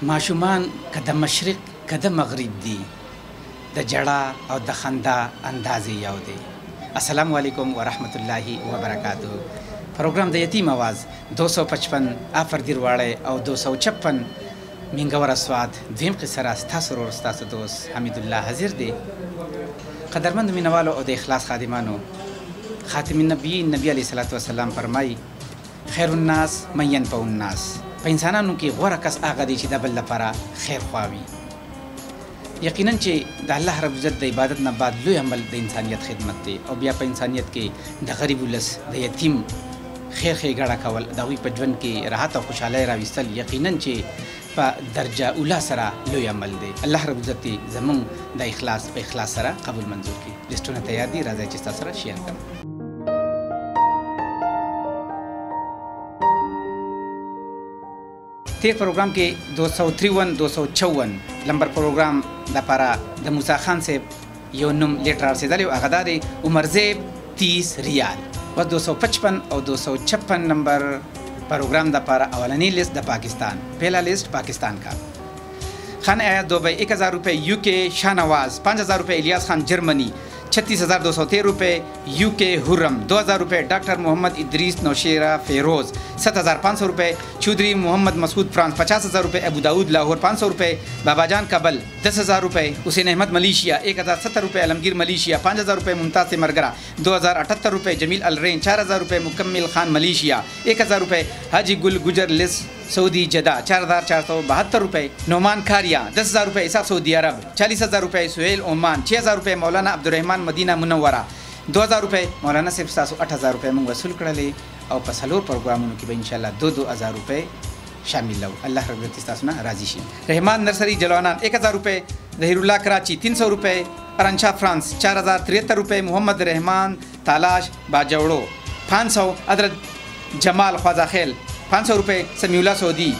ماشومان که د مشرق که د مغرب دي د جړا او د خندا اندازې یو دی. السلام علیکم ورحمت الله وبرکاتہ. پروګرام د یتیم आवाज 255 افر دیرواړی او 256 منګور اسواد دیم قصه را ستاسو ورور ستاسو دوست حمید الله حاضر دی. قدرمند مینوالو او د اخلاص خادمانو، خاتم النبیین نبی علیه الصلاۃ والسلام فرمای خیر الناس من ينفع الناس. په انسانانو کې غوره کس هغه دی چې د بل لپاره خیر خواوي. یقینا چې د الله رب عزت د عبادت نه بعد لوی عمل د انسانیت خدمت دی او بیا په انسانیت کې د غریب ولس د یتیم خیر ښېګڼه کول د هغوی په ژوند کې راحت او خوشحالۍ راویستل یقینا چې په درجه اوله سره لوی عمل دی. الله رب عزت زموږ د اخلاص په اخلاص سره قبول منظور کړي. لسټونه تیار دي، راځئ چې تاسو سره شیر کړم. تیر پروګرام کې 253 نمبر پروګرام د لپاره د موسی خان صاحب یو نوم لیټر رسېدلی و، هغه دا دی عمرزیب 30 ریال. و 255 او 256 نمبر پروگرام دا پارا اولانی لیست دا پاکستان. پہلا لیست پاکستان کا. خان آیات دبئی 1000 روپے UK شاہنواز. 5000 روپے الیاس خان جرمنی. 36213 روپے UK حرم. 2000 روپے ڈاکٹر محمد ادریس نوشیرہ فیروز. 7500 روپے چودھری محمد مسعود فرانس. 50000 روپے ابو داود لاہور. 500 روپے بابا جان کابل. 10000 روپے حسین احمد ملیشیا. 1070 روپے علمگیر ملیشیا. 5000 روپے ممتاز مرگرہ. 2078 روپے جمیل الرین. 4000 روپے مکمل خان ملیشیا. 1000 روپے حاجی گل گجر لس سعودی جدہ. 4472 روپے نعمان کھاریا. 10000 روپے اسحاق سعودی عرب. 40000 روپے سہیل عمان. 6000 روپے مولانا عبدالرحمن مدینہ منورہ. 2000 روپے مولانا صرف 8000 روپے موږ وصول کړلې او په څلور پروګرامونو کې به ان شاء الله 2000 روپے شامل لو. الله رب عزت تاسو نه راضي شي. رحمان نرسری جلوانان 1000 روپے. ظهیر الله کراچی 300 روپے. ارنشا فرانس 4073 روپے. محمد رحمان تالاش باجوڑو 500. حضرت جمال خواجہ خیل 500 روپے. سمیع اللہ سعودی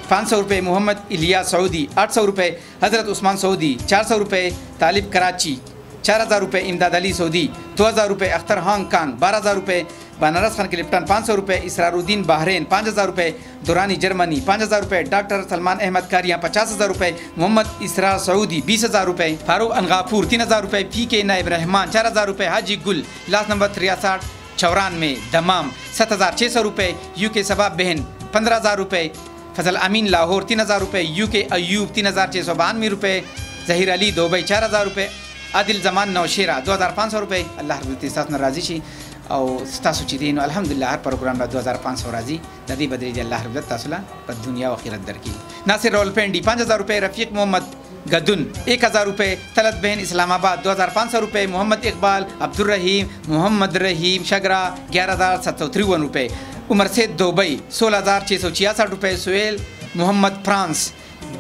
500 روپے. محمد الیاس سعودی 800 روپے. حضرت عثمان سعودی 400 روپے. طالب کراچی 4000 روپے. امداد علی سعودی 2000 روپے. اختر ہانگ کانگ 12000 روپے. بنارس خان کلپٹن 500 روپے. اسرار الدین بحرین 5000 روپے. دورانی جرمنی 5000 روپے. ڈاکٹر سلمان احمد کاریاں 50000 روپے. محمد اسرار سعودی 20000 روپے. فاروق انغافور 3000 روپے. PK نائب رحمان 4000 روپے. حاجی گل لاس نمبر 6394 دمام 7600 روپے. UK صبا بہن 15000 روپے. فضل امین لاہور 3000 روپے. UK ایوب 3692 روپے. ظہیر علی دبئی 4000 روپے. عادل زمان نوشیرہ 2500 روپے. الله رب دې تاسو راضي شي او تاسو چې دین الحمدلله هر پروګرام به 2500 راضي د دې بدري دی. الله رب تاسو له په دنیا او آخرت درکې. ناصر رولپنڈی 5000 روپے. رفیق محمد گدن 1000 روپے. طلعت بہن اسلام آباد 2500 روپے. محمد اقبال عبدالرحیم محمد رحیم شگرا 11753 روپے. عمر سید دبئی 16666 روپے. سہیل محمد فرانس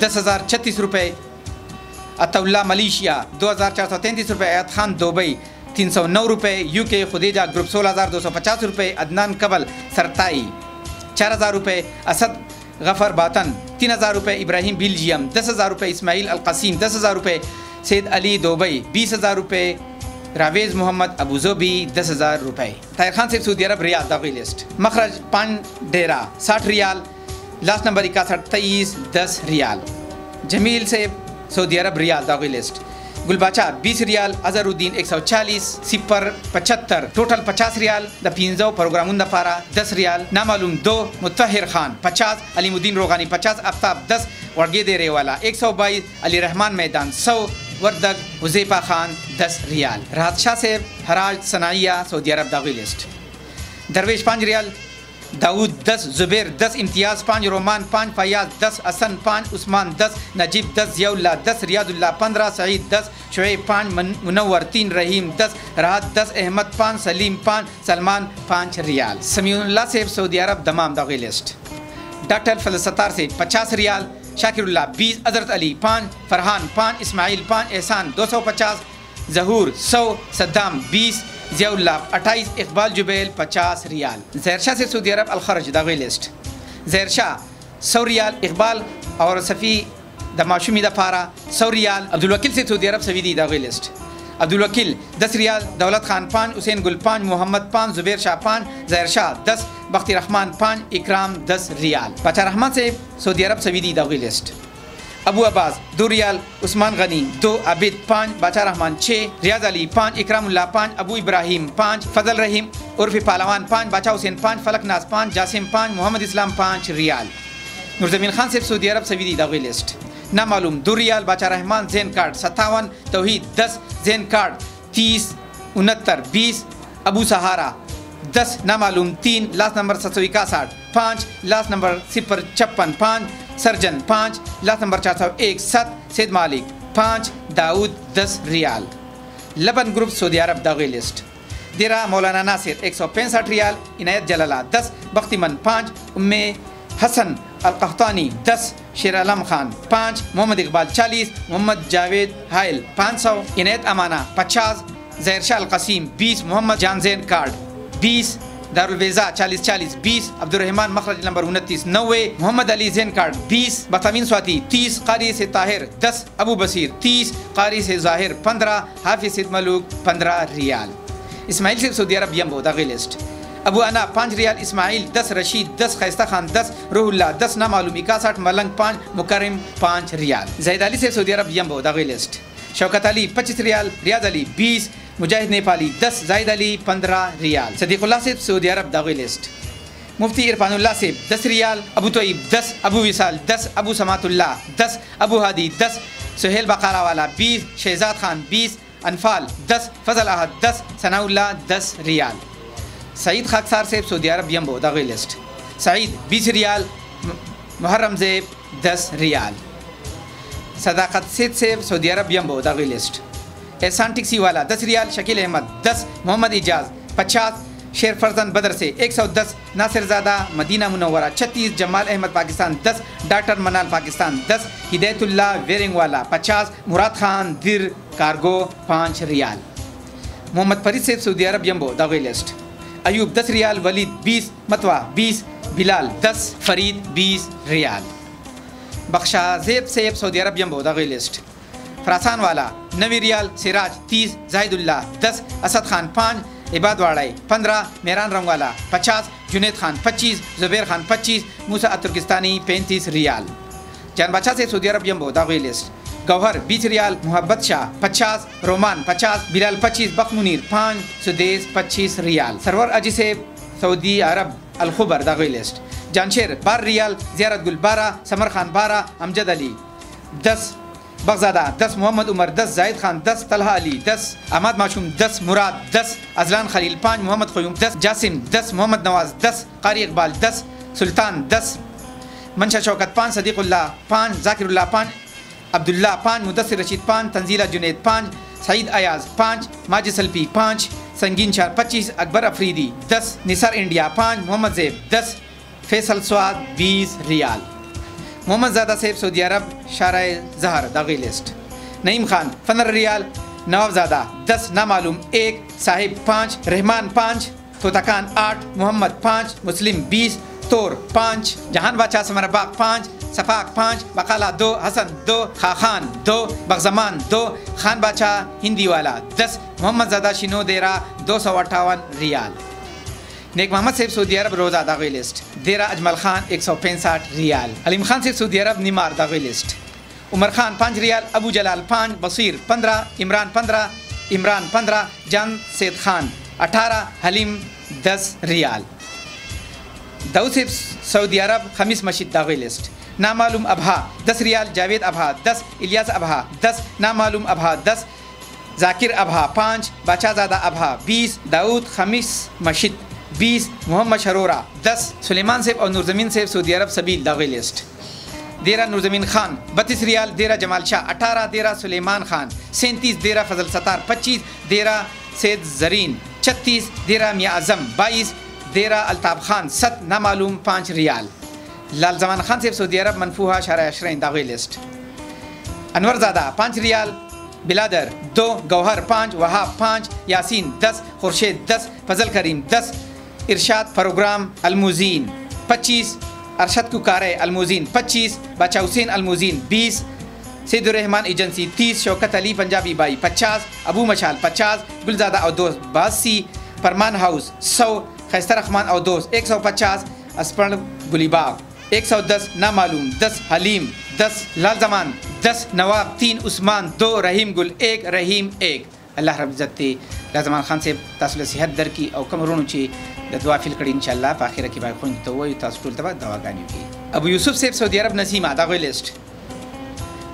10036 روپے. عطاءاللہ ملیشیا 2433 روپے. ایت خان دبئی 309 روپے. UK خدیجہ گروپ 16250 روپے. عدنان کبل سرتائی 4000 روپے. اسد غفر باطن 3000 روپے. ابراہیم بیلجیم 10000 روپے. اسماعیل القاسم 10000 روپے. سید علی دبئی 20000 روپے. راویز محمد ابو ظبی 10000 روپے. طاہر خان صاحب سعودی عرب ریاض داخلی لسٹ. مخرج پان ڈیرا 60 ریال. لاسٹ نمبر 6123 10 ریال. جمیل صاحب سعودی عرب ریاض داخلی لسٹ. گلباچا 20 ریال. اظہر الدین 140 075 ٹوٹل 50 ریال. د پینزو پروگرامون د پارا 10 ریال. نامعلوم 2 مطهر خان 50. علیم الدین روغانی 50. آفتاب 10. وڑگے دیرے والا 122. علی رحمان میدان 100. وردگ حذیفہ خان 10 ریال. راحت شاہ صاحب حراج صناعیہ سعودی عرب داخلی لسٹ. درویش 5 ریال. داود 10. زبیر 10. امتیاز 5. رومان 5. فیاض 10. حسن 5. عثمان 10. نجیب 10. ضیاء اللہ 10. ریاض اللہ 15. سعید 10. شعیب 5. منور 3. رحیم 10. راحت 10. احمد 5. سلیم 5. سلمان 5 ریال. سمیع اللہ صاحب سعودی عرب دمام داخلی لسٹ. ڈاکٹر فضل ستار سے 50 ریال. شاکر اللہ 20. حضرت علی 5. فرحان 5. اسماعیل 5. احسان 250. ظہور 100. صدام 20. ضیاء اللہ 28. اقبال جبیل 50 ریال. زہر شاہ سے سعودی عرب الخرج داخلی لسٹ. زہر شاہ 100 ریال. اقبال اور صفی دماشمی دفارہ 100 ریال. عبدالوکیل سے سعودی عرب سویدی داخلی لسٹ. عبدالوکیل 10 ریال. دولت خان 5. حسین گل 5. محمد 5. زبیر شاہ 5. زہر شاہ 10. بختی رحمان 5. اکرام 10 ریال. بچہ رحمان سے سعودی عرب سویدی داخلی لسٹ. अबू अब्बास 2 रियाल, उस्मान गनी 2, आबिद 5, बाचा रहमान 6, रियाज अली 5, इकरामुल्लाह 5, अबू इब्राहिम 5, फजल रहीम उर्फी पालवान 5, बाचा हुसैन 5, फलक नाज 5, जासिम 5, मोहम्मद इस्लाम 5 रियाल। नूरजमीन खान से सऊदी अरब सवीदी दागी लिस्ट। नामालूम 2 रियाल, बाचा रहमान जैन कार्ड 57, तौहीद 10, जैन कार्ड 30, 69, 20, अबू सहारा 10, नामालूम 3, लास्ट नंबर 761 5, लास्ट नंबर 056 5, सर्जन 5, लास्ट नंबर 401 7, सैद मालिक 5, दाऊद 10 रियाल। लबन ग्रुप सऊदी अरब दागी लिस्ट। देरा मौलाना नासिर 165 रियाल, इनायत जलाला 10, बख्तिमन 5, उम्मे हसन अल-कहतानी 10, शेर आलम खान 5, मोहम्मद इकबाल 40, मोहम्मद जावेद हाइल 500, इनायत अमाना 50, जहर शाह अल-कसीम 20, मोहम्मद जानजैन कार्ड 20, दारुलवेज़ा 40-40 20, अब्दुर्रहमान मखरज नंबर 29 90, मोहम्मद अली जैन कार्ड 20, बतमीन स्वाति 30, कारी से ताहिर 10, अबू बसीर 30, कारी से जाहिर 15, हाफिज सिद मलूक 15 रियाल। इस्माइल से सऊदी अरब यम्बो दागी लिस्ट। अबू अना 5 रियाल, इस्माइल 10, रशीद 10, खैस्ता खान 10, रूहुल्लाह 10, नामालूम 61, मलंग 5, मुकरम 5 रियाल। जैद अली से सऊदी अरब यम्बो दागी लिस्ट। शौकत अली 25 रियाल, रियाज अली 20, मुजाहिद नेपाली 10, जाहिद अली 15 रियाल। सदीकुल्लाह से सऊदी अरब दागी लिस्ट। मुफ्ती इरफानुल्लाह से 10 रियाल, अबू तोयब 10, अबू विसाल 10, अबू समातुल्लाह 10, अबू हादी 10, सुहेल बकारा वाला 20, शहजाद खान 20, अनफाल 10, फजल अहद 10, सनाउल्लाह 10 रियाल। सईद खाकसार से सऊदी अरब यम्बो दागी लिस्ट। सईद 20 रियाल, मुहर्रम ज़ेब 10 रियाल। सदाकत सिद से सऊदी अरब यम्बो दागी लिस्ट। एहसान टिक्सी वाला 10 रियाल, शकील अहमद 10, मोहम्मद इजाज 50, शेर फर्जन बदर से 110, नासिर ज़ादा Medina Munawwara 36, Jamal Ahmad Pakistan 10, doctor मनाल पाकिस्तान 10, हिदायतुल्लाह वेरिंग वाला 50, मुराद खान दिर कार्गो 5 रियाल। मोहम्मद फरीद से सऊदी अरब यम्बो दागी लिस्ट। अयूब 10 रियाल, वलीद 20, मतवा 20, बिलाल 10, फरीद 20 रियाल। बख्शा ज़ेब से सऊदी अरब यम्बो दागी लिस्ट। फरासान वाला 9 रियाल, सिराज 30, जाहिदुल्लाह 10, असद खान 5, इबाद वाड़ाई 15, मेहरान रंगवाला 50, जुनेद खान 25, जुबैर खान 25, मूसा तुर्किस्तानी 35 रियाल। जान बादशाह से सऊदी अरब यम्बो दागी लिस्ट। गौहर 20 रियाल, मोहब्बत शाह 50, रोमान 50, बिलाल 25, बख मुनीर 5, सुदेश 25 रियाल। सरवर अजी से सऊदी अरब अल-खुबर दागी लिस्ट। जानशेर 12 रियाल, ज़ियारत गुल 12, समर खान 12, अमजद अली 10, बगजादा 10, मोहम्मद उमर 10, जाहिद खान 10, तलहा अली 10, अहमद माशूम 10, मुराद 10, अजलान खलील 5, मोहम्मद क़यूम 10, जासिम 10, मोहम्मद नवाज 10, कारी इकबाल 10, सुल्तान 10, मंशा शौकत 5, सदीकुल्लाह 5, जाकिरुल्लाह 5, अब्दुल्ला 5, मुदस्सिर रशीद 5, तंजीला जुनेद 5, सईद अयाज 5, माजिद सल्फी 5, संगीन शाह 25, अकबर अफरीदी 10, निसार इंडिया 5, मोहम्मद ज़ेब 10, फैसल स्वाद 20 रियाल। मोहम्मद ज़ादा सेब सऊदी अरब शाराए जहर दागी लिस्ट। नईम खान 15 रियाल, नवाब ज़ादा 10, नामालूम 1, साहिब 5, रहमान 5, तोताकान 8, मोहम्मद 5, मुस्लिम 20, तोर 5, जहान बादशाह समरबाग 5, सफाक 5, बकाला 2, हसन 2, खाखान 2, बगजमान 2, खान बादशाह हिंदी वाला 10, मोहम्मद ज़ादा शिनो देरा 258 रियाल। नेक मोहम्मद से सऊदी अरब रोज़ा दागी लिस्ट। देरा अजमल खान 165 रियाल। अलीम खान से सऊदी अरब निमार दागी लिस्ट। उमर खान 5 रियाल, अबू जलाल 5, बसीर 15, इमरान 15, जान सैद खान 18, हलीम 10 रियाल। दाऊद से सऊदी अरब खमीस मस्जिद दागी लिस्ट। नामालूम अबहा 10 रियाल, जावेद अबहा 10, इलियास अबहा 10, नामालूम Abha 10, Zakir Abha 5, Badshahzada Abha 20, Daud Khamis मस्जिद 20, मोहम्मद शरोरा 10, सुलेमान सेब और नूरजमीन सेब सऊदी अरब सबील दागी लिस्ट। देरा नूरजमीन खान 32 रियाल, देरा जमाल शाह 18, देरा सुलेमान खान 37, देरा फजल सतार 25, देरा सैद जरीन 36, देरा मियाँ आज़म 22, देरा अल्ताफ खान 7, नामालूम 5 रियाल। लाल जमान खान सेब सऊदी अरब मनफूहा शारा अशरैन दागी लिस्ट। अनवर ज़ादा 5 रियाल, बिलादर 2, गौहर 5, वहाब 5, यासीन 10, खुर्शेद 10, फजल करीम 10, इरशाद प्रोग्राम अलमुजीन 25, अरशद कुकारे अलमुजीन 25, बादशाह हुसैन अलमुजीन 20, सैदुर्रहमान एजेंसी 30, शौकत अली पंजाबी बाई 50, अबू मशाल 50, गुलजादा अवदोस 82, फरमान हाउस 100, खैस्ता रहमान अवदोस 150, अस्पण गुलीबाग 110 नामालूम, 10 हलीम, 10 लाल जमान, 10 नवाब, 3 उस्मान, 2 रहीम गुल, 1 रहीम 1। अल्लाह रब इज़्ज़त ते लाजमान खान से तासुल सेहत दर की और कमरों चे दुआ फिल कड़ी इंशाल्लाह पाखिर की बात खोज तो वही तासुल तबा दवा गानी की। अबू यूसुफ से सऊदी अरब नसीमा दागो लिस्ट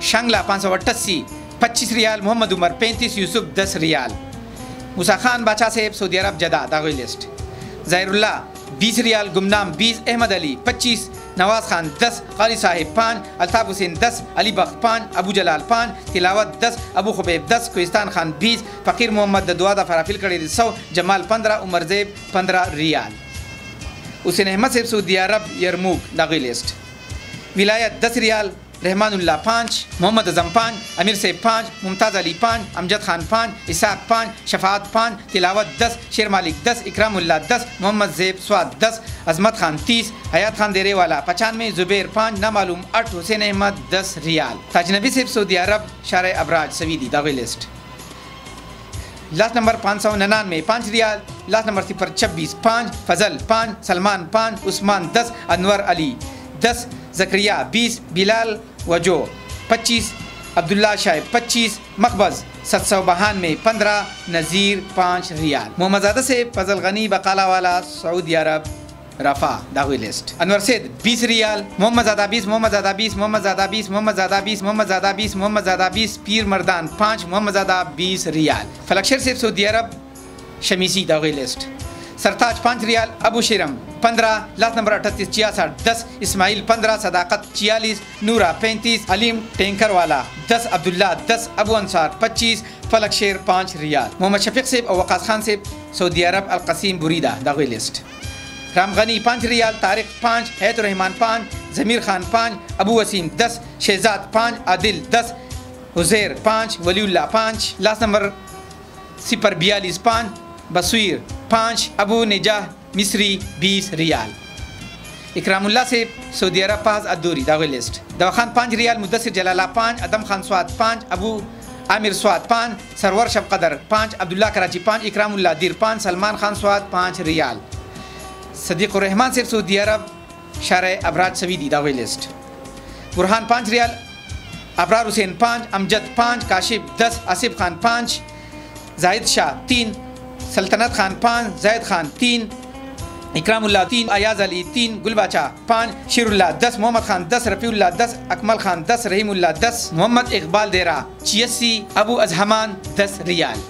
शांगला 588 25 रियाल, मोहम्मद उमर 35, यूसुफ 10 रियाल, मूसा खान बादशाह से सऊदी अरब जदा दागो लिस्ट ज़ाहिरुल्लाह 20 रियाल, गुमनाम 20, अहमद अली 25, नवाज खान 10, कारी साहिब 5, अल्ताफ हुसैन 10, अली बख्त 5, अबू जलाल 5, तिलावत 10, अबू खुबैब 10, कोहिस्तान खान 20, फ़कीर मोहम्मद दुआदा फराफिल कड़ी 100, जमाल 15, उमर ज़ेब 15 रियाल, हुसैन अहमद से सऊदी अरब यरमूक दागी लिस्ट विलायत 10 रियाल, रहमानुल्लाह 5, मोहम्मद अज़म 5, अमीर सेब 5, मुमताज़ अली 5, अमजद खान 5, इसाक 5, शफात 5, तिलावत 10, शेर मालिक 10, इकरामुल्लाह 10, मोहम्मद ज़ेब स्वाद 10, अजमत खान 30, हयात खान देरे वाला 95, जुबैर 5, नामालूम 8, हुसैन अहमद 10 रियाल, ताजनबी से सऊदी अरब शार अबराज सवीदी दागी लिस्ट लास्ट नंबर 599 5 रियाल, लास्ट नंबर 026 5, फजल 5, सलमान 5, उस्मान 10, अनवर अली 10, ज़करिया 20, बिलाल वजो 25, अब्दुल्ला शाह 25, मकबज़ 792 15, नज़ीर 5 रियाल, मोहम्मद ज़ादा से फजल गनी बकाला वाला सऊदी अरब रफ़ा दागी लिस्ट अनवर सैद 20 रियाल, मोहम्मद ज़ादा 20, मोहम्मद ज़ादा 20, मोहम्मद ज़ादा 20, मोहम्मद ज़ादा 20, मोहम्मद ज़ादा 20, मोहम्मद ज़ादा 20, पीर मर्दान 5, मोहम्मद ज़ादा 20 रियाल, फलकशर से सऊदी अरब शमीसी दागी लिस्ट सरताज 5 रियाल, अबू शिरम 15, लास्ट नंबर 38 66 10, इस्माइल 15, सदाकत 46, नूरा 35, अलीम टैंकर वाला 10, अब्दुल्ला 10, अबू अंसार 25, फलक शेर 5 रियाल, मोहम्मद शफीक सेब और वक़ास खान सेब सऊदी अरब अलकसीम बुरीदा दागी लिस्ट राम गनी 5 रियाल, तारिक 5, हैत रहमान 5, ज़मीर खान 5, अबू वसीम 10, शहजाद 5, आदिल 10, हुज़ैर 5, वलीउल्लाह 5, लास्ट नंबर 042 5, बसवीर 5, अबू निजाह मिस्री 20 रियाल, इकरामुल्लाह से सऊदी अरब पाज अदूरी दागी लिस्ट दवा खान 5 रियाल, मुदस्सिर जलाला 5, अदम खान स्वाद 5, अबू आमिर स्वाद 5, सरवर शब कदर 5, अब्दुल्ला कराची 5, इकरामुल्लाह दीर 5, सलमान खान स्वाद 5 रियाल, सदीक़ुर रहमान से सऊदी अरब शार अबराज सवीदी दागी लिस्ट बुरहान 5 रियाल, अबरार हुसैन 5, अमजद 5, काशिफ 10, आसिफ खान 5, जाहिद शाह 3, सल्तनत खान 5, जैद खान 3, इकरामुल्लाह 3, अयाज अली 3, गुलबाचा 5, शिरुल्लाह 10, मोहम्मद खान 10, रफ़ीउल्लाह 10, अकमल खान 10, रहीमुल्लाह 10, मोहम्मद इकबाल देरा 86, अबू अजहमान 10 रियाल,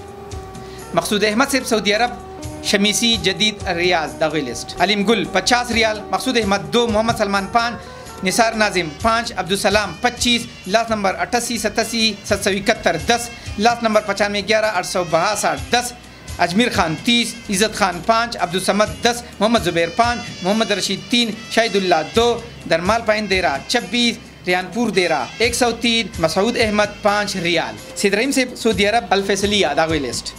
मकसूद अहमद से सऊदी अरब शमीसी जदीद रियाज दागी लिस्ट अलीम गुल 50 रियाल, Maqsood Ahmed 2, Mohammad Salman 5, Nisar Nazim 5, Abdulsalam 25, last number 88 87 771 10, last number 95 11 862 10, Ajmir Khan 30, Izzat Khan 5, Abdul Samad 10, Mohammad Zubair 5, Mohammad Rashid 3, Shahidullah 2, दरमाल पाइन देरा 26, रियानपुर देरा 103, मसूद अहमद 5 रियाल, सैद रहीम से सऊदी अरब अल-फैसलिया दागी लिस्ट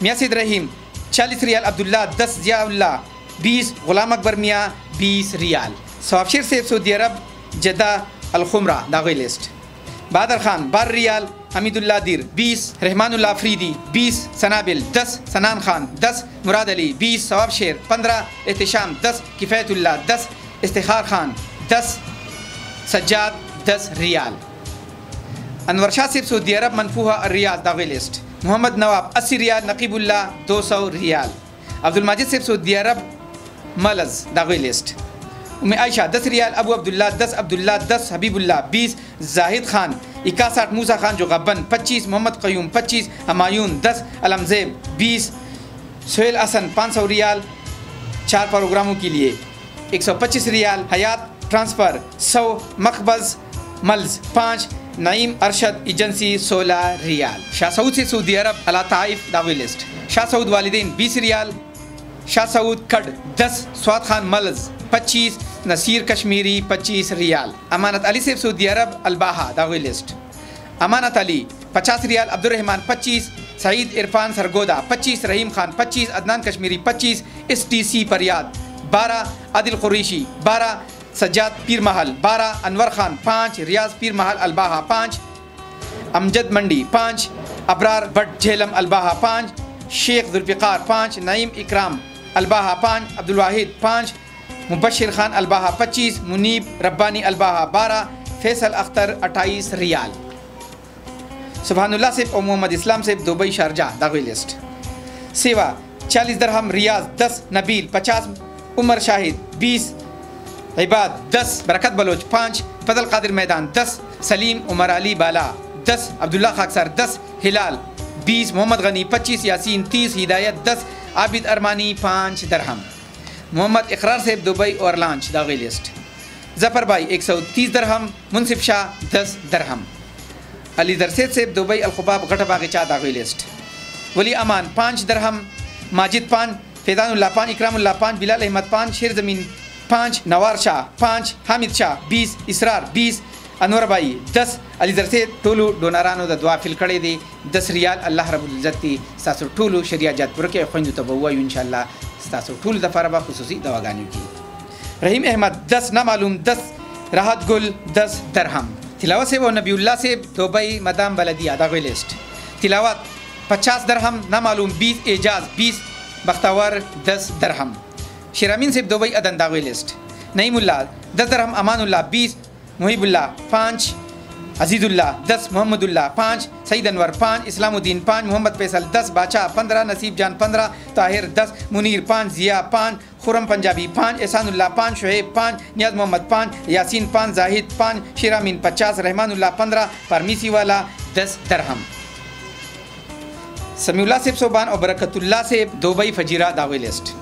मियाँ सैद रहीम 40 रियाल, अब्दुल्ला 10, ज़ियाउल्लाह 20, गुलाम अकबर मियाँ 20 रियाल, सवाबशिर से सऊदी अरब जद्दा अल-खुमरा दागी लिस्ट बादर खान 12 रियाल, हमीदुल्लाह दीर 20, रहमानुल्लाह अफरीदी 20, सनाबिल 10, सनान खान 10, मुराद अली 20, सवाब शेर 15, एहतिशाम 10, किफ़ायतुल्लाह 10, इस्तिखार खान 10, सज्जाद 10 रियाल, अनवर शाह सिर्फ सऊदी अरब मनफूहा रियाज दागी लिस्ट मोहम्मद नवाब 80 रियाल, नकीबुल्लाह 200 रियाल, अब्दुल माजिद सिर्फ सऊदी अरब मलज़ दागी लिस्ट उम्मे आयशा 10 रियाल, अबू अब्दुल्ला 10, अब्दुल्ला 10, हबीबुल्लाह 20, जाहिद खान 61, मूसा खान जो गब्बन 25, मोहम्मद क़यूम 25, हमायून 10, अलमज़ेब 20, सोहेल हसन 500 रियाल 4 प्रोग्रामों के लिए 125 रियाल, हयात ट्रांसफ़र 100, मकबज़ मल्ज़ 5, नईम अरशद एजेंसी 16 रियाल, शाह सऊद से सऊदी अरब अला ताइफ दागी लिस्ट शाह सऊद वालिदैन 20 रियाल, शाह सऊद खड 10, स्वाद खान मल्ज़ 25, नसीर कश्मीरी 25 रियाल, अमानत अली से सऊदी अरब अलबाहा दागी लिस्ट अमानत अली 50 रियाल, अब्दुलरहमान 25, सईद इरफान सरगोदा 25, रहीम खान 25, अदनान कश्मीरी 25, STC परियाद 12, आदिल कुरैशी 12, सज्जाद पीर महल 12, अनवर खान 5, रियाज पीर महल अलबाहा 5, अमजद मंडी 5, अबरार भट्ट झेलम अलबाहा 5, शेख जुल्फ़िकार 5, नईम इकराम अलबाहा 5, अब्दुल वाहिद 5, मुबशिर खान अलबाहा 25, मुनीब रब्बानी अलबाहा 12, फैसल अख्तर 28 रियाल। सुबहानुल्लाह सेब और मोहम्मद इस्लाम सेब दुबई शारजा दागवी लिस्ट। सेवा 40 दरहम रियाज 10, नबील 50, उमर शाहिद 20, इबाद 10, बरकत बलोच 5, फजल कादिर मैदान 10, सलीम उमर अली बाला 10, अब्दुल्ला खाकसर 10, हिलाल 20, मोहम्मद गनी 25, यासीन 30, हिदायत 10, आबिद अरमानी 5 दरहम। मोहम्मद इकरार सेब दुबई और लांच दागी लिस्ट। जफर भाई 130 दरहम, मुनसिफ शाह 10 दरहम। अली दरसेद सेब दुबई अलखुबाब गट बागीचा दागी लिस्ट। वली अमान 5 दरहम, माजिद 5, फैजानुल्लाह 5, इकरामुल्लाह 5, बिलाल अहमद 5, शेर ज़मीन 5, नवार शाह 5, हामिद शाह 20, इसरार 20, अनवर भाई 10, अली दरसेद टोलू डोनारानो द दुआ फिल कड़े दे 10 रियाल। अल्लाह रब्बुल इज्जती सासु टोलू शरिया जातपुर के खुंजु तबवा इंशाअल्लाह सासु टोलू दफारबा खुसूसी दवागानी की। रहीम अहमद 10, ना मालूम 10, राहत गुल 10 दरहम। तिलावत से वो नबीउल्लाह से दुबई मदाम बलदिया दागी लिस्ट। तिलावत 50 दरहम, ना मालूम 20, एजाज 20, बख्तावर 10 दरहम। शेरामीन से दुबई अदन दागी लिस्ट। नईमुल्लाह 10 दरहम, अमानुल्लाह 20, मुहिबुल्लाह 5, अजीज़ुल्लाह 10, मोहम्मदुल्लाह 5, सईद अनवर 5, इस्लामुद्दीन 5, मोहम्मद फैसल 10, बादशाह 15, नसीब जान 15, ताहिर 10, मुनीर 5, जिया 5, खुरम पंजाबी 5, एहसानुल्लाह 5, शुएब 5, नियाज मोहम्मद 5, यासीन 5, जाहिद 5, शेरामीन 50, रहमानुल्लाह 15, परमीसी वाला 10 दरहम। समीउल्लाह सेब सोबान और बरकतुल्लाह सेब दुबई फजीरा दागी लिस्ट।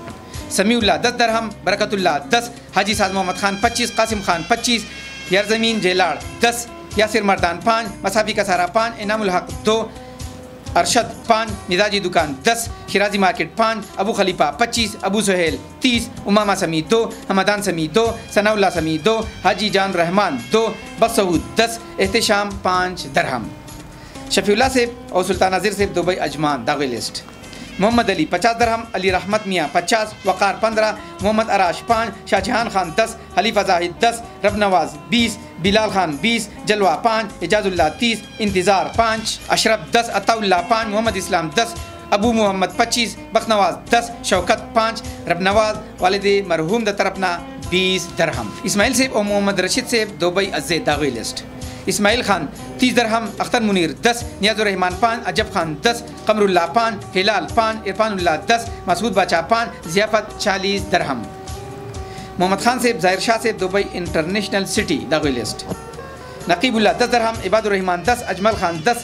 समीउल्लाह 10 दरहम, बरकतुल्लाह 10, हाजी साद मोहम्मद खान 25, कासिम खान 25, यरजमीन जेलाड़ 10, यासिर मर्दान 5, मसाफी कसारा 5, इनामुल हक 2, अरशद 5, मिजाजी दुकान 10, शिराजी मार्केट 5, अबू खलीफा 25, अबू सुहेल 30, उमामा समी 2, हमदान समी 2, सनाउल्लाह समी 2, हाजी जान रहमान 2, बसऊद 10, एहतशाम 5 दरहम। शफीउल्लाह सेब और सुल्तान नाजिर सेब दुबई अजमान दागी लिस्ट। मोहम्मद अली 50 दरहम, अली रहमत मियाँ 50, वक़ार 15, मोहम्मद अराश 5, शाहजहान खान 10, हलीफा जाहिद 10, रब नवाज 20, बिलाल खान 20, जलवा 5, एजाजुल्लाह 30, इंतज़ार 5, अशरफ 10, अताउल्लाह 5, मोहम्मद इस्लाम 10, अबू मोहम्मद 25, बखनवाज 10, शौकत 5, रब नवाज वालिद मरहूम द तरफना 20 दरहम। इस्माइल सेब और मोहम्मद रशीद सेब दुबई अज़्ज़े दागी लिस्ट। इस्माइल खान 30 दरहम, अख्तर मुनीर 10, नियाजुर रहमान 5, अजब खान 10, कमरुल्लाह 5, हिलाल 5, इरफानुल्लाह 10, मसूद बाचा 5, ज़ियाफत 40 दरहम। मोहम्मद खान सेब ज़ाहिर शाह सेब दुबई इंटरनेशनल सिटी दागी लिस्ट। नकीबुल्लाह 10 दरहम, इबादुर रहमान 10, अजमल खान 10,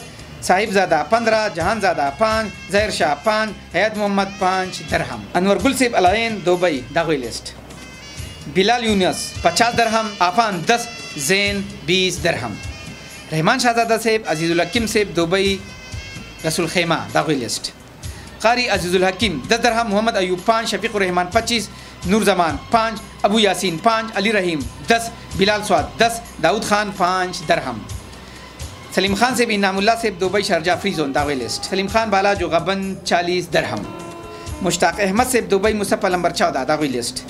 साहिबजादा 15, जहानजादा 5, ज़ाहिर शाह 5, हयात मोहम्मद 5 दरहम। अनवर गुल सेब अलायन दुबई दागी लिस्ट। बिलाल यूनुस 50 दरहम, आफान 10, जैन 20 दरहम। रहमान शाहजादा सेब अजीज़ुल हकीम सेब दुबई रसूल खेमा दागी लिस्ट। कारी अजीज़ुल हकीम 10 दरहम, मोहम्मद अयूब 5, शफीकुर रहमान 25, नूर जमान 5, अबू यासीन 5, अली रहीम 10, बिलाल स्वाद 10, दाऊद खान 5 दरहम। सलीम खान सेब इनामुल्लाह सेब दुबई शारजा फ्री जोन दागी लिस्ट। सलीम खान बाला जो गबन 40 दरहम। मुश्ताक अहमद सेब दुबई मुसफ़ा नंबर 14 दागी लिस्ट।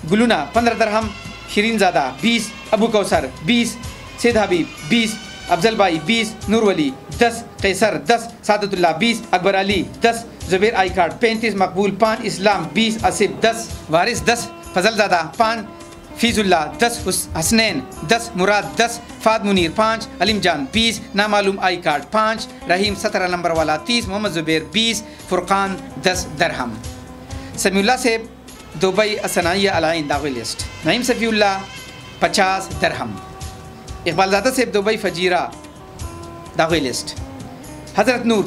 गुलूना 15 दरहम, शिरीन ज़ादा 20, अबू कौसर 20, सैद हबीब 20, अफजल भाई 20, नूर वली 10, कैसर 10, सादतुल्लाह 20, अकबर अली 10, जुबैर आई कार्ड 35, मकबूल 5, इस्लाम 20, असिफ 10, वारिस 10, फजल ज़ादा 5, फीजुल्लाह 10, हसनैन 10, मुराद 10, फाद मुनीर 5, अलीम जान 20, नामालूम आई कार्ड 5, रहीम 17 नंबर वाला 30, मोहम्मद जुबैर 20, फुरकान 10 दरहम। समीउल्लाह सेब दुबई असनाइया अलाइन दागी लिस्ट। नईम सफ़ीउल्लाह 50 दरहम। इकबालज़ादा सेब दुबई फजीरा दागी लिस्ट। हज़रत नूर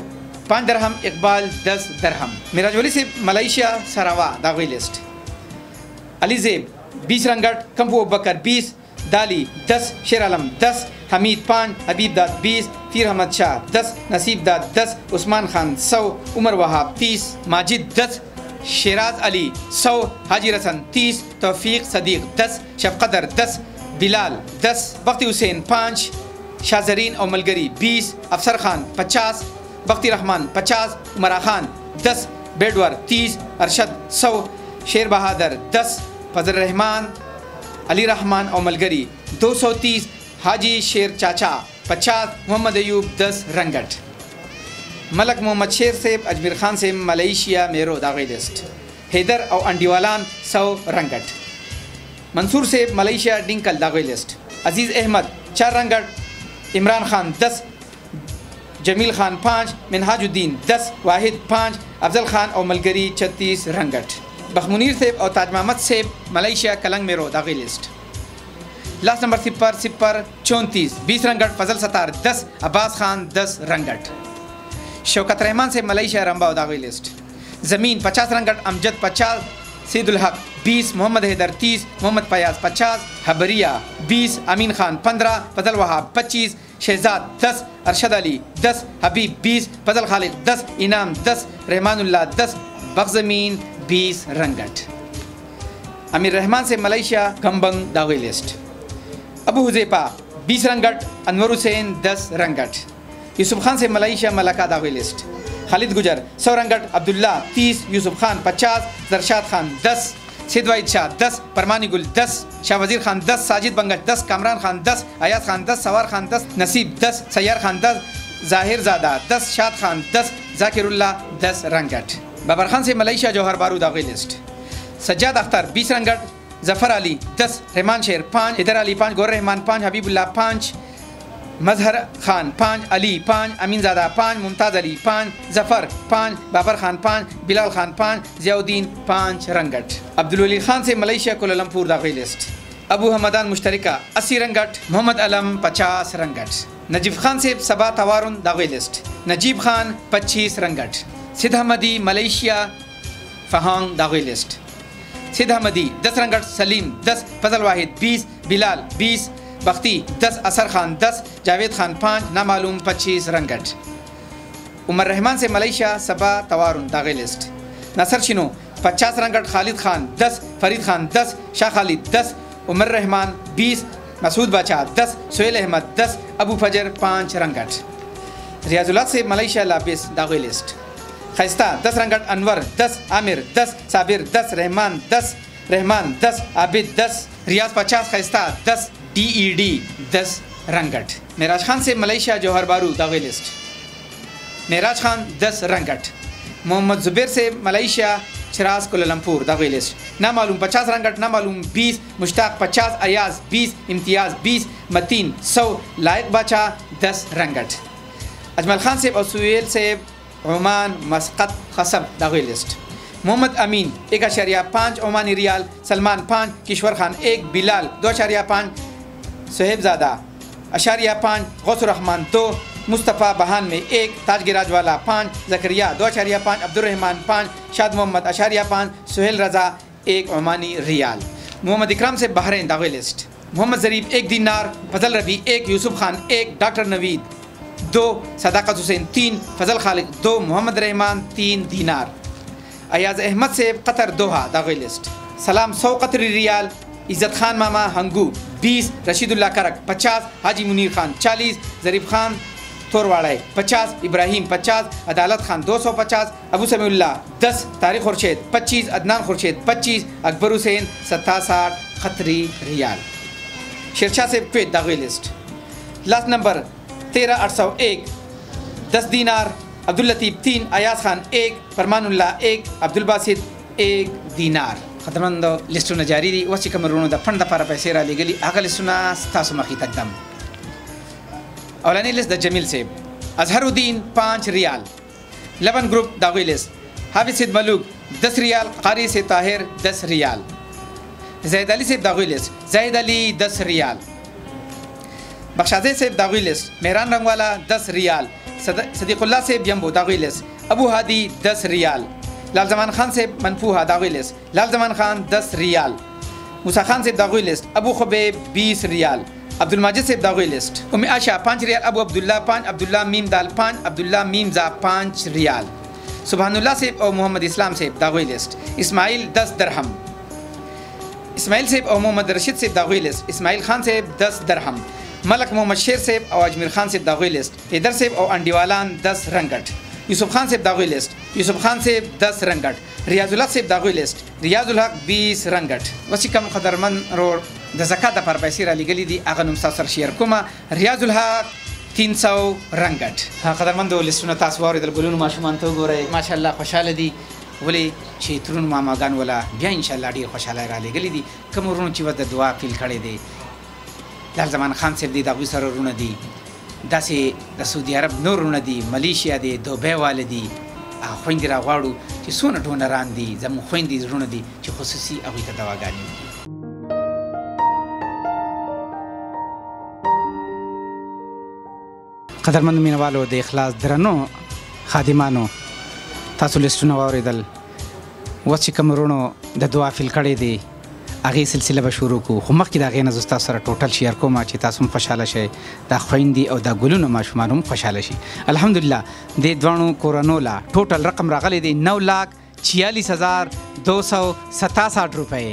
5 दरहम, इकबाल 10 दरहम। मिराजवली सेब मलेशिया सरावा दागी लिस्ट। अली ज़ेब 20 रंगट, कंपू बकर 20, दाली 10, शेर आलम 10, हमीद 5, हबीब दाद 20, फिर अहमद शाह 10, नसीब दाद 10, उस्मान खान 100, उमर वहाब 30, माजिद 10, शेराज अली 100, हाजी रसन 30, तौफीक सदीक 10, शफकदर 10, बिलाल 10, बख्ती हुसैन 5, शाहजरीन और मलगरी 20, अफसर खान 50, बख्ती रहमान 50, उमरा खान 10, बेडवर 30, अरशद 100, शेर बहादुर 10, फजल रहमान, अली रहमान और मलगरी 230, हाजी शेर चाचा 50, मोहम्मद अयूब 10 रंगट। मलक मोहम्मद शेर सेब अजमेर खान से मलेशिया मेरो दागी लिस्ट। हैदर और अंडीवालान 100 रंगट। मंसूर सेब मलेशिया डिंकल दागोई लिस्ट। अजीज़ अहमद 4 रंगट, इमरान खान 10, जमील खान 5, मिनहाजुद्दीन 10, वाहिद 5, अफजल खान और मलगरी 36 रंगट। बखमुनीर सेब और ताज महमद सेब मलेशिया कलंग मेरो दागोई लिस्ट। लास्ट नंबर 0-0-34 20 रंगट, फजल सतार 10, अब्बास खान 10 रंगट। शौकत रहमान से मलेशिया रंबा दागोई लिस्ट। ज़मीन 50 रंगट, अमजद 50, सैदुल हक 20, मोहम्मद हैदर 30, मोहम्मद फयाज 50, हबरिया 20, अमीन खान 15, फजल वहाब 25, शहजाद 10, अरशद अली 10, हबीब 20, फजल खालिद 10, इनाम 10, रहमानुल्लाह 10, बगज़मीन 20 रंगट। अमीर रहमान से मलेशिया गम्बंग दागोई लिस्ट। अबू हुज़ैफा 20 रंगट, अनवर हुसैन 10 रंगट। यूसुफ खान से मलेशिया मलका दागोई लिस्ट। खालिद गुजर 100 रंगट, अब्दुल्ला 30, यूसुफ खान 50, जरशाद खान 10, सैद वाहिद शाह 10, परमानी गुल 10, शाह वजीर खान 10, साजिद बंगश 10, कामरान खान 10, अयाज खान 10, सवार खान 10, नसीब 10, सैयार खान 10, जाहिर ज़ादा 10, शाद खान 10, जाकिरुल्लाह 10 रंगट। बाबर खान से मलेशिया जौहर बारू दागोई लिस्ट। सज्जाद अख्तर 20 रंगट, जफ़र अली 10, रहमान शेर 5, हैदर अली 5, गौर रहमान 5, हबीबुल्लाह 5, मजहर खान 5, अली 5, अमीन ज़ादा 5, मुमताज़ अली 5, जफ़र 5, बाबर खान 5, बिलाल खान 5, ज़ियाउद्दीन 5 रंगट। अब्दुल वली खान से मलेशिया कोलालमपुर दागोई लिस्ट। अबू हमदान मुश्तरिका 80 रंगट, मोहम्मद अलम 50 रंगट। नजीब खान से सबा तवारुन दागोई लिस्ट। नजीब खान 25 रंगट। सिद्ध अहमदी मलेशिया फहांग दागोई लिस्ट। सिद्ध अहमदी 10 रंगट, सलीम 10, फजल वाहिद 20, बिलाल 20, बख्ती 10, असर खान 10, जावेद खान 5, नामालूम 25 रंगट। उमर रहमान से मलेशिया सबा तवारुन दागोई लिस्ट। नसर शिनो 50 रंगट, खालिद खान 10, फरीद खान 10, शाह खालिद 10, उमर रहमान 20, मसूद बाचा 10, सुहेल अहमद 10, अबू फजर 5 रंगट। रियाजुल्लाह से मलेशिया लाबिस दागोई list. Khaista 10 ringgit, Anwar 10, Amir 10, Sabir 10, Rahman 10, Abid 10, Riaz 50, Khaista 10, DED 10 ringgit. Meraj Khan से मलेशिया जौहर बारू दागोई लिस्ट। मेराज खान 10 रंगट। मोहम्मद जुबैर से मलेशिया शराज कोलालमपुर दागोई लिस्ट। नामालूम 50 रंगट, नामालूम 20, मुश्ताक 50, अयाज 20, इम्तियाज़ 20, मतीन 100, लायक बाचा 10 रंगट। अजमल खान से और सुहेल से ओमान मस्कत खसब दागोई लिस्ट। मोहम्मद अमीन 1.5 ओमानी रियाल, सलमान 5, किश्वर खान 1, बिलाल 2.5, सुहेबज़ादा 0.5, गौसुर रहमान 2, मुस्तफ़ा बहान में 1, ताजगिराज वाला 5, ज़करिया 2.5, अब्दुर्रहमान 5, शाद मोहम्मद 0.5, सुहेल रज़ा 1 ओमानी रियाल। मोहम्मद इकराम से बहरीन दागोई लिस्ट। मोहम्मद ज़रीफ 1 दीनार, फजल रबी 1, यूसुफ खान 1, डॉक्टर नवीद 2, सदाकत हुसैन 3, फजल खालिद 2, मोहम्मद रहमान 3 दीनार। अयाज अहमद से कतर दोहा दागोई लिस्ट। सलाम 100 कतरी रियाल, इज़्ज़त खान मामा हंगू 20, रशीदुल्लाह करक 50, हाजी मुनीर खान 40, ज़रीफ खान थोरवाड़ा 50, इब्राहिम 50, अदालत खान 250, अबू समीउल्लाह 10, तारिक खुर्शीद 25, अदनान खुर्शीद 25, अकबर हुसैन 67 कतरी रियाल। शेरशाह से कुवैत दागोई लिस्ट। लास्ट नंबर 13,801 10 दीनार, अब्दुल लतीफ़ 3, अयाज खान 1, फरमानुल्लाह 1, अब्दुल बासित 1 दीनार। खतरमंदो लिस्टों जारी दी वसी कमरों द फंड दफारा पैसे रा लीगली आगल लिस्टों स्तासु मखी तकदम। औलानी लिस्ट द जमील सेब। अजहरुद्दीन 5 रियाल। लबन ग्रुप दागोई लिस्ट। हाफिज सिद मलूक 10 रियाल, कारी से ताहिर 10 रियाल। जैद अली सेब दागोई लिस्ट। जैद अली 10 रियाल। बख्शाजे सेब दागोई लिस्ट। मेहरान रंगवाला 10 रियाल। सदीकुल्लाह सेब जम्बो दागोई लिस्ट। अबू हादी 10 रियाल। लाल जमान खान से मनफूहा दागोई लिस्ट। लाल जमान खान 10 रियाल। मूसा खान से दागोई लिस्ट। अबू खुबैब 20 रियाल। अब्दुल माजिद से दागोई लिस्ट। उम्मे आशा 5 रियाल। अबू अब्दुल्ला 5, अब्दुल्ला मीम दाल 5, अब्दुल्ला मीम जा 5 रियाल। सुबहानुल्लाह से और मोहम्मद इस्लाम से दागोई लिस्ट। इस्माइल 10 दरहम। इस्माइल से और मोहम्मद रशीद से दागोई लिस्ट। इस्माइल खान से 10 दरहम। मलक मोहम्मद शेर से और अजमीर खान से दागोई लिस्ट। हैदर से और अंडीवालान 10 रंगट। यूसुफ खान से दागोई लिस्ट। यूसुफ खान से 10 रंगट। रियाजुल हक से दागोई लिस्ट। रियाजुल हक 20 रंगट। वसी कम खदरमन रोड द ज़कात पर पैसे रा लीगली दी आगा नुमसा सर शेयर कुमा रियाजुल हक 300 रंगट। हाँ खदरमंदो लिस्टुना तासवार इधर बुलून माशुमान तो गोरे माशाअल्लाह खुशहाल दी ولې چې ترونو ماماګان ولا بیا ان شاء الله ډیر خوشاله را لګلې دي کوم ورونو چې د دعا فیل کړي دي لال زمان خان صاحب دي د ابو سره ورونه دي داسې د سعودي عرب نور ورونه دي ملیشیا دي دوبۍ والدي خويندې را غواړو چې څونه ډونران دي زموږ خويندې زړونه دي چې خصوصي هغوی ته دواګانې وکړي. قدرمند مینوالو د اخلاص درنو خادمانو تاسو لیسټونه واورېدل اوس چې کوم ورونو د دعا فیل کړی دی هغې سلسله به شروع کړو خو مخکې د هغې نه زه ستاسو سره ټوټل شیر کوم چې تاسو هم خوشحاله شئ دا خویندې او دا ګلونه ماشومان هم خوشحاله شي. الحمدلله دې دواړو کورنو لا ټوټل رقم راغلی دی 9,46,267 روپۍ.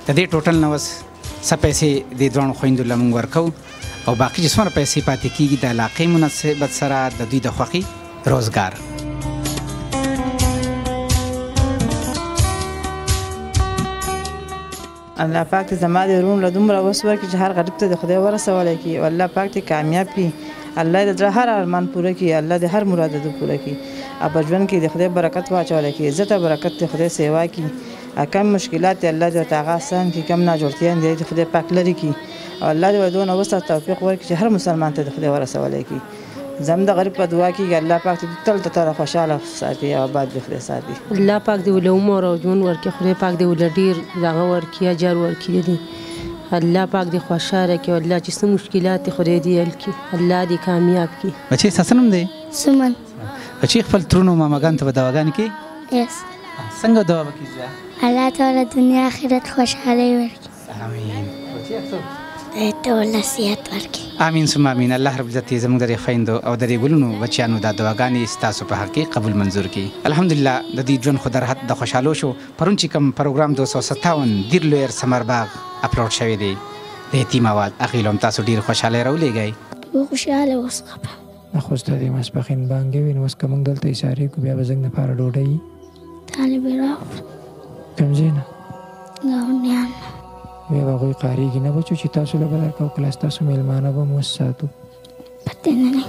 د دې ټوټل نه اوس څه پیسې دې دواړو خویندو له موږ ورکوو او باقي چې څومره پیسې پاتې کېږي د علاقې مناسبت سره د دوی د خوښې روزګار. الله پاک ته زما د ورونو له دومره وس ورکړي چې هر غریب ته د خدای ورسولی کړي او الله پاک ته کامیاب کړي. الله د زړه هر ارمان پوره کړي. الله د هر مراد د پوره کړي او په ژوند کې د خدای برکت واچولی کړي. عزت او برکت د خدای سیوا کړي. کم مشکلات الله دې ورته هغه آسان کړي. کم ناجوړتیان دې د خدای پاک لرې کړي او الله دې ورته دونه وس او توفیق ورکړي چې هر مسلمان ته د خدای ورسولی کړي. زم د غریب په دعا کېږي الله پاک دې تل خوشحاله ساتي او آباد دې خدای ساتي. الله پاک دې له عمر او ژوند ورکړي. خدای پاک دې له ډېر دغه ورکړي اجر ورکړي دي. الله پاک دې خوشحاله کړي او الله چې څه مشکلات دې خدای دې حل کړي. الله دې کامیاب کړي. بچې ستاسو نوم دی؟ سمن. بچې خپل ترونو ماماګانو ته به دواګانې کوي؟ یس. څنګه دعا به کېږي؟ الله تعالی دنیا آخرت خوشحالي ورکړي. امین. ټول نصیحت ورکړي. امین ثم امین. الله رب العزت زموږ د خویندو او د ګلونو بچیانو دا دعاګانې ستاسو په حق کې قبول منظور کړي. الحمدلله د دې ژوند خو در حد د خوشحالو شو. پرون چې کوم پروګرام 257 دیر لویر ثمرباغ اپلوډ شوی دی د یتیم آواز هغې له هم تاسو ډېر خوشحالی راولېږئ. خوشحاله اوسه. خو ستا د ماسپښین بانګې وي نو اوس که موږ دلته ایسارې کړو بیا به زموږ دپاره ډوډۍ طالب راوړو. کوم ځای نه؟ ګاونډیان بیا به هغوی قارېږي نه بچو چې تاسو له به درکوو کله ستاسو میلمانه به مو وساتو؟ پته نه دی.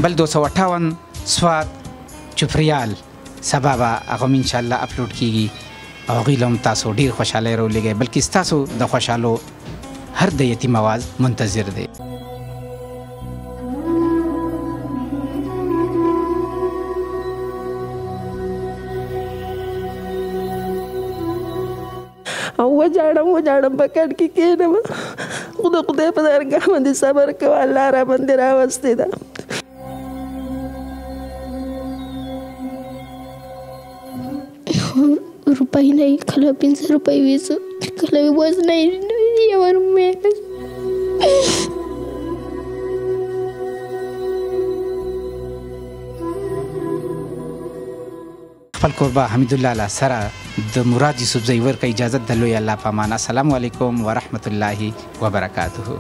بل 258 سوات چوپریال سبا به هغه هم انشاءالله اپلوډ کېږي او هغوی له هم تاسو ډېر خوشحالی راولېږئ بلکې ستاسو د خوشحالو هر د یتیم آواز منتظر دی. او وجاړم په کټ کې کېنم خو د خدای په درګاه باندې صبر کوه الله را باندې راوستې ده. روپۍ نه وي کله 500 روپۍ وي کله وس نه یو روپۍ. خپل کوربه حمیدالله له سره د مراد یوسفزۍ ورکه اجازت د لوی الله په امان. السلام علیکم ورحمت الله وبرکاته.